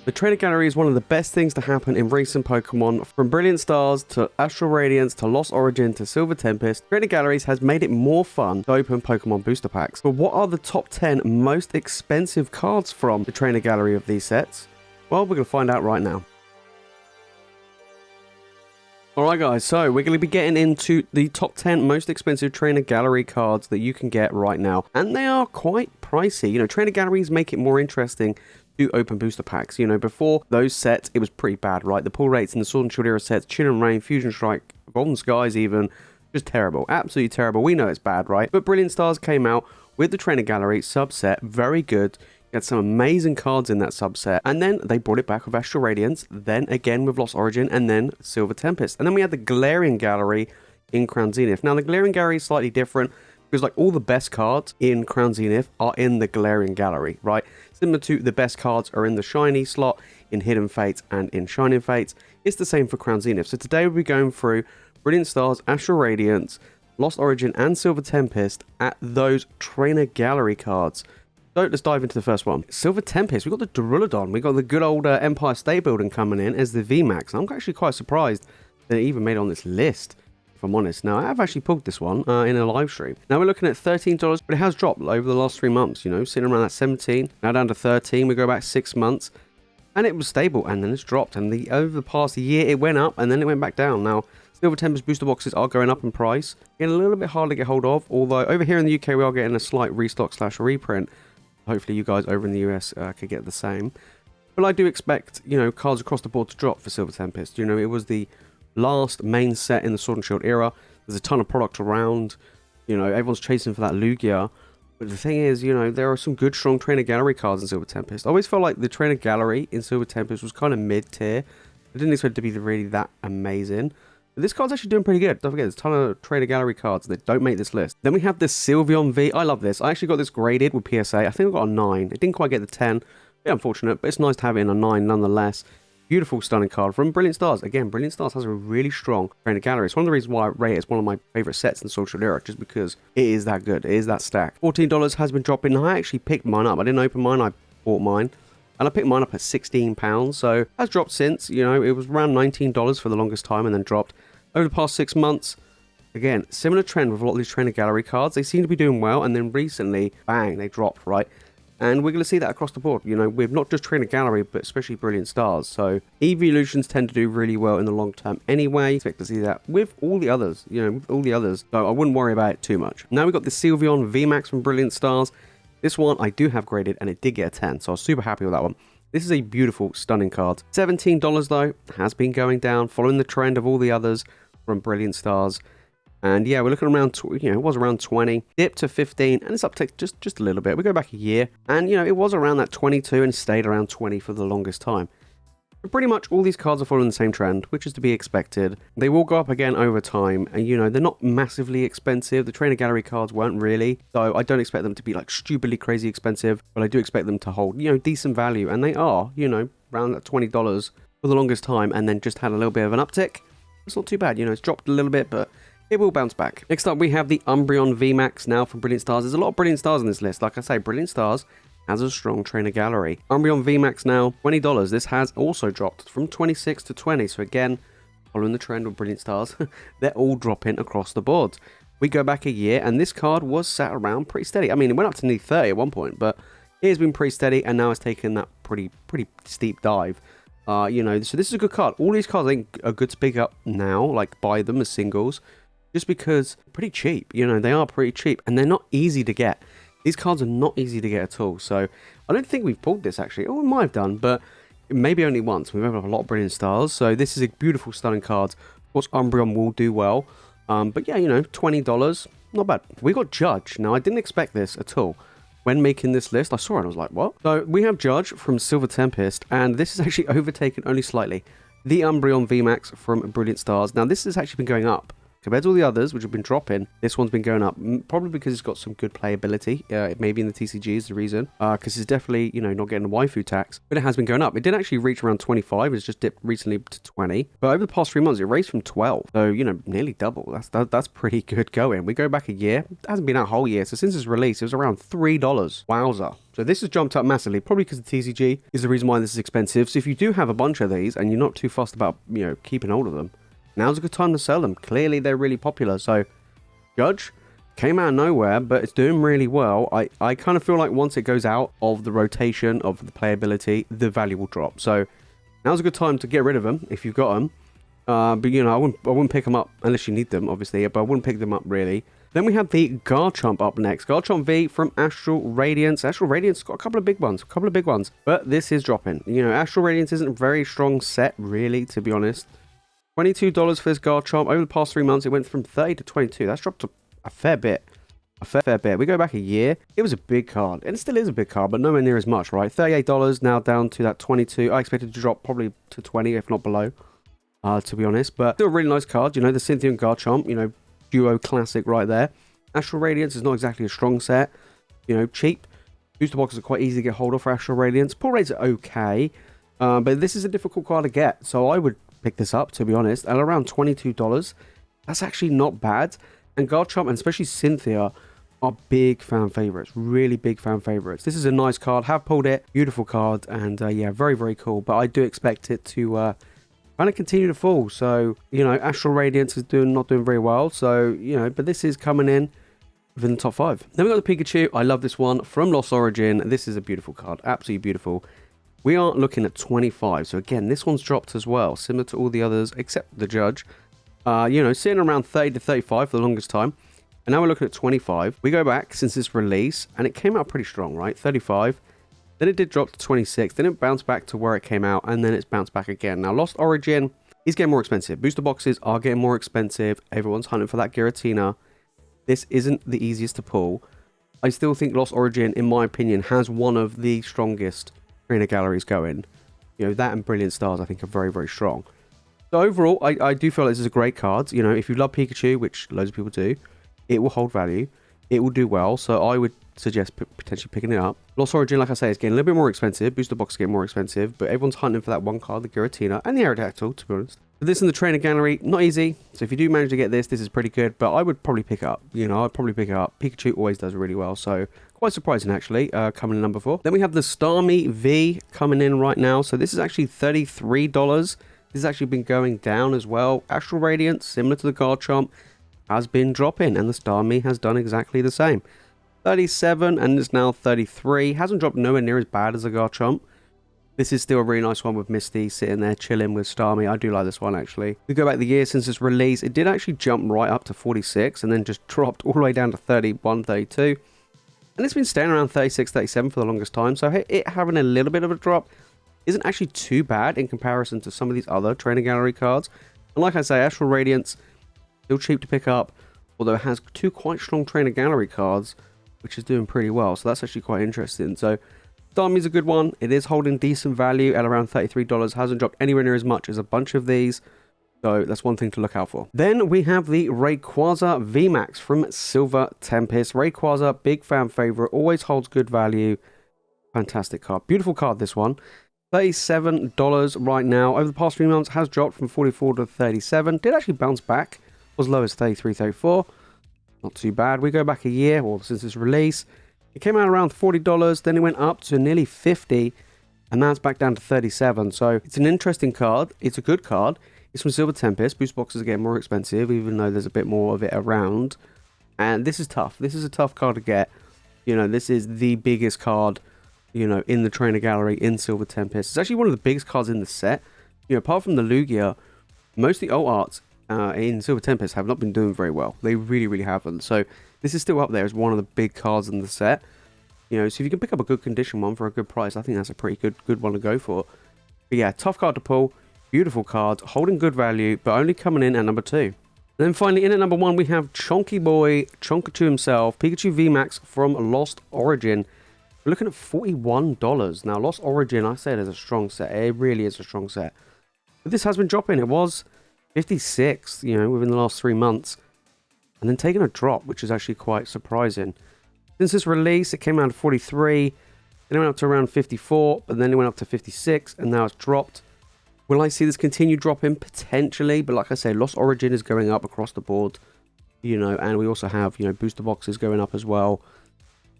The Trainer Gallery is one of the best things to happen in racing Pokemon. From Brilliant Stars to Astral Radiance to Lost Origin to Silver Tempest, Trainer Galleries has made it more fun to open Pokemon booster packs. But what are the top 10 most expensive cards from the Trainer Gallery of these sets? Well, we're going to find out right now. Alright guys, so we're going to be getting into the top 10 most expensive Trainer Gallery cards that you can get right now. And they are quite pricey. You know, Trainer Galleries make it more interesting to open booster packs. You know, before those sets, it was pretty bad, right? The pull rates in the Sword and Shield era sets, Chin and Rain, Fusion Strike, Golden Skies even, just terrible. Absolutely terrible. We know it's bad, right? But Brilliant Stars came out with the Trainer Gallery subset, very good. You had some amazing cards in that subset, and then they brought it back with Astral Radiance, then again with Lost Origin, and then Silver Tempest. And then we had the Galarian Gallery in Crown Zenith. Now, the Galarian Gallery is slightly different, because like all the best cards in Crown Zenith are in the Galarian Gallery, right? Similar to the best cards are in the Shiny slot, in Hidden Fates, and in Shining Fates. It's the same for Crown Zenith. So today we'll be going through Brilliant Stars, Astral Radiance, Lost Origin, and Silver Tempest at those Trainer Gallery cards. So let's dive into the first one. Silver Tempest, we've got the Duraludon, we've got the good old Empire State Building coming in as the Vmax. I'm actually quite surprised that it even made it on this list, if I'm honest. Now, I have actually pulled this one in a live stream. Now, we're looking at $13, but it has dropped over the last 3 months, you know, sitting around at 17, now down to 13. We go back 6 months, and it was stable, and then it's dropped. And over the past year, it went up, and then it went back down. Now, Silver Tempest booster boxes are going up in price, getting a little bit hard to get hold of, although over here in the UK, we are getting a slight restock/reprint. Hopefully you guys over in the US could get the same. But I do expect, you know, cards across the board to drop for Silver Tempest. You know, it was the last main set in the Sword and Shield era. There's a ton of product around. You know, everyone's chasing for that Lugia. But the thing is, you know, there are some good, strong Trainer Gallery cards in Silver Tempest. I always felt like the Trainer Gallery in Silver Tempest was kind of mid-tier. I didn't expect it to be really that amazing. But this card's actually doing pretty good. Don't forget, there's a ton of Trainer Gallery cards that don't make this list. Then we have the Sylveon V. I love this. I actually got this graded with PSA. I think I got a 9. It didn't quite get the 10. Bit unfortunate, but it's nice to have it in a 9 nonetheless. Beautiful, stunning card from Brilliant Stars. Again, Brilliant Stars has a really strong Trainer Gallery. It's one of the reasons why I rate it as one of my favorite sets in the Social Era, just because it is that good. It is that stack. $14 has been dropping. I actually picked mine up. I didn't open mine. I bought mine. And I picked mine up at £16. So it has dropped since. You know, it was around $19 for the longest time and then dropped. Over the past 6 months, again, similar trend with a lot of these Trainer Gallery cards. They seem to be doing well, and then recently, bang, they dropped, right? And we're going to see that across the board, you know, with not just Trainer Gallery, but especially Brilliant Stars. So evolutions tend to do really well in the long term anyway. Expect to see that with all the others, you know, with all the others. So I wouldn't worry about it too much. Now we've got the Sylveon Vmax from Brilliant Stars. This one I do have graded, and it did get a 10, so I was super happy with that one. This is a beautiful, stunning card. $17 though, has been going down, following the trend of all the others from Brilliant Stars. And yeah, we're looking around, you know, it was around 20, dipped to 15, and it's up to just a little bit. We go back a year, and you know, it was around that 22 and stayed around 20 for the longest time. But pretty much all these cards are following the same trend, which is to be expected. They will go up again over time, and you know, they're not massively expensive. The Trainer Gallery cards weren't really, so I don't expect them to be like stupidly crazy expensive, but I do expect them to hold, you know, decent value, and they are, you know, around that $20 for the longest time, and then just had a little bit of an uptick. It's not too bad, you know, it's dropped a little bit, but it will bounce back. Next up, we have the Umbreon Vmax now from Brilliant Stars. There's a lot of Brilliant Stars on this list. Like I say, Brilliant Stars has a strong Trainer Gallery. Umbreon Vmax now, $20. This has also dropped from 26 to 20. So again, following the trend with Brilliant Stars, they're all dropping across the board. We go back a year, and this card was sat around pretty steady. I mean, it went up to nearly 30 at one point, but it has been pretty steady, and now it's taken that pretty steep dive. You know, so this is a good card. All these cards I think are good to pick up now, like buy them as singles, just because they're pretty cheap. You know, they are pretty cheap, and they're not easy to get. These cards are not easy to get at all. So I don't think we've pulled this actually. Oh, we might have done, but maybe only once. We've opened up a lot of Brilliant Stars. So this is a beautiful, stunning card. Of course, Umbreon will do well. But yeah, you know, $20, not bad. We got Judge. Now, I didn't expect this at all. When making this list, I saw it and I was like, what? So we have Judge from Silver Tempest, and this is actually overtaken only slightly the Umbreon Vmax from Brilliant Stars. Now, this has actually been going up Compared to all the others, which have been dropping, this one's been going up. Probably because it's got some good playability. Maybe in the TCG is the reason. Because it's definitely, you know, not getting the waifu tax. But it has been going up. It did actually reach around 25. It's just dipped recently to 20. But over the past 3 months, it raised from 12. So, you know, nearly double. That's pretty good going. We go back a year. It hasn't been out a whole year. So since its release, it was around $3. Wowza. So this has jumped up massively, probably because the TCG is the reason why this is expensive. So if you do have a bunch of these and you're not too fussed about, you know, keeping hold of them, now's a good time to sell them. Clearly, they're really popular. So Judge came out of nowhere, but it's doing really well. I kind of feel like once it goes out of the rotation of the playability, the value will drop. So now's a good time to get rid of them if you've got them. But, you know, I wouldn't pick them up unless you need them, obviously. But I wouldn't pick them up, really. Then we have the Garchomp up next. Garchomp V from Astral Radiance. Astral Radiance got a couple of big ones. But this is dropping. You know, Astral Radiance isn't a very strong set, really, to be honest. $22 for this Garchomp. Over the past 3 months, it went from 30 to 22. That's dropped a fair bit. We go back a year. It was a big card. And it still is a big card, but nowhere near as much, right? $38 now down to that 22. I expected to drop probably to 20, if not below, to be honest. But still a really nice card. You know, the Cynthia and Garchomp, you know, duo classic right there. Astral Radiance is not exactly a strong set. You know, cheap. Booster boxes are quite easy to get hold of for Astral Radiance. Pull rates are okay. But this is a difficult card to get. So I would pick this up, to be honest, at around $22. That's actually not bad. And Garchomp, and especially Cynthia, are big fan favorites. Really big fan favorites. This is a nice card. Have pulled it. Beautiful card. And yeah, very, very cool. But I do expect it to kind of continue to fall. So, you know, Astral Radiance is not doing very well. So, you know, but this is coming in within the top 5. Then we got the Pikachu. I love this one from Lost Origin. This is a beautiful card. Absolutely beautiful. We are looking at 25. So again, this one's dropped as well, similar to all the others except the Judge. You know, sitting around 30 to 35 for the longest time. And now we're looking at 25. We go back since its release, and it came out pretty strong, right? 35. Then it did drop to 26. Then it bounced back to where it came out, and then it's bounced back again. Now, Lost Origin is getting more expensive. Booster boxes are getting more expensive. Everyone's hunting for that Giratina. This isn't the easiest to pull. I still think Lost Origin, in my opinion, has one of the strongest trainer galleries going. You know, that and Brilliant Stars, I think, are very, very strong. So overall, I do feel like this is a great card. You know, if you love Pikachu, which loads of people do, it will hold value. It will do well. So I would suggest potentially picking it up. Lost Origin, like I say, is getting a little bit more expensive. Booster box is getting more expensive. But everyone's hunting for that one card, the Giratina and the Aerodactyl, to be honest. But this in the trainer gallery, not easy. So if you do manage to get this is pretty good. But I would probably pick it up. You know, I'd probably pick it up. Pikachu always does really well. So quite surprising, actually, coming in number 4. Then we have the Starmie V coming in right now. So this is actually $33. This has actually been going down as well. Astral Radiance, similar to the Garchomp, has been dropping. And the Starmie has done exactly the same. 37 and it's now 33. Hasn't dropped nowhere near as bad as the Garchomp. This is still a really nice one with Misty sitting there chilling with Starmie. I do like this one, actually. We go back the year since its release. It did actually jump right up to 46 and then just dropped all the way down to 31, 32. And it's been staying around 36, 37 for the longest time. So it having a little bit of a drop isn't actually too bad in comparison to some of these other trainer gallery cards. And like I say, Astral Radiance, still cheap to pick up. Although it has 2 quite strong trainer gallery cards, which is doing pretty well. So that's actually quite interesting. So Starmie's a good one. It is holding decent value at around $33. Hasn't dropped anywhere near as much as a bunch of these. So that's one thing to look out for. Then we have the Rayquaza Vmax from Silver Tempest. Rayquaza, big fan favorite, always holds good value. Fantastic card. Beautiful card, this one. $37 right now. Over the past 3 months, has dropped from 44 to 37. Did actually bounce back. Was as low as 33, 34. Not too bad. We go back a year, or since its release. It came out around $40. Then it went up to nearly 50. And now it's back down to 37. So it's an interesting card. It's a good card. It's from Silver Tempest. Boost boxes are getting more expensive, even though there's a bit more of it around. And this is tough. This is a tough card to get. You know, this is the biggest card, you know, in the trainer gallery in Silver Tempest. It's actually one of the biggest cards in the set. You know, apart from the Lugia, most of the alt arts in Silver Tempest have not been doing very well. They really, really haven't. So this is still up there as one of the big cards in the set. You know, so if you can pick up a good condition one for a good price, I think that's a pretty good one to go for. But yeah, tough card to pull. Beautiful card, holding good value, but only coming in at number 2. And then finally, in at number 1, we have Chonky Boy, Chonkachu himself, Pikachu VMAX from Lost Origin. We're looking at $41. Now, Lost Origin, I said, is a strong set. It really is a strong set. But this has been dropping. It was 56, you know, within the last 3 months. And then taking a drop, which is actually quite surprising. Since its release, it came out to 43, then it went up to around 54, but then it went up to 56, and now it's dropped. Will I see this continue dropping? Potentially, but like I say, Lost Origin is going up across the board, you know, and we also have, you know, booster boxes going up as well.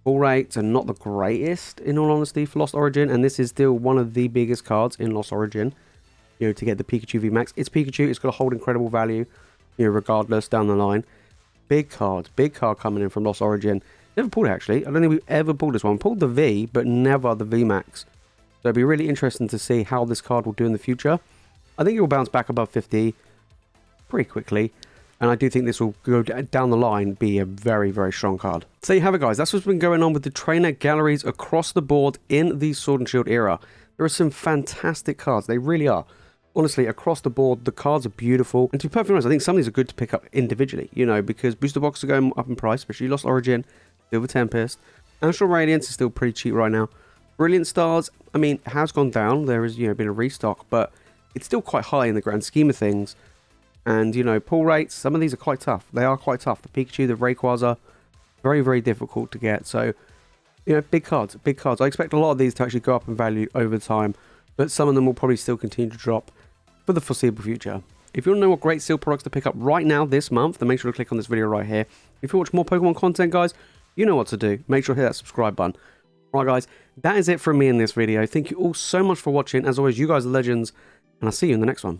Pull rates are not the greatest, in all honesty, for Lost Origin, and this is still one of the biggest cards in Lost Origin, you know, to get the Pikachu Vmax. It's Pikachu, it's got to hold incredible value, you know, regardless down the line. Big card coming in from Lost Origin. Never pulled it, actually. I don't think we've ever pulled this one. Pulled the V, but never the Vmax. So it'd be really interesting to see how this card will do in the future. I think it will bounce back above 50 pretty quickly. And I do think this will go down the line, be a very, very strong card. So there you have it, guys. That's what's been going on with the trainer galleries across the board in the Sword and Shield era. There are some fantastic cards. They really are. Honestly, across the board, the cards are beautiful. And to be perfectly honest, I think some of these are good to pick up individually, you know, because booster boxes are going up in price, especially Lost Origin, Silver Tempest. Astral Radiance is still pretty cheap right now. Brilliant Stars, I mean, has gone down. There has, you know, been a restock, but it's still quite high in the grand scheme of things. And, you know, pull rates, some of these are quite tough. They are quite tough. The Pikachu, the Rayquaza, very, very difficult to get. So, you know, big cards, big cards. I expect a lot of these to actually go up in value over time, but some of them will probably still continue to drop for the foreseeable future. If you want to know what great sealed products to pick up right now this month, then make sure to click on this video right here. If you watch more Pokemon content, guys, you know what to do. Make sure to hit that subscribe button. Right, guys, that is it from me in this video. Thank you all so much for watching. As always, you guys are legends, and I'll see you in the next one.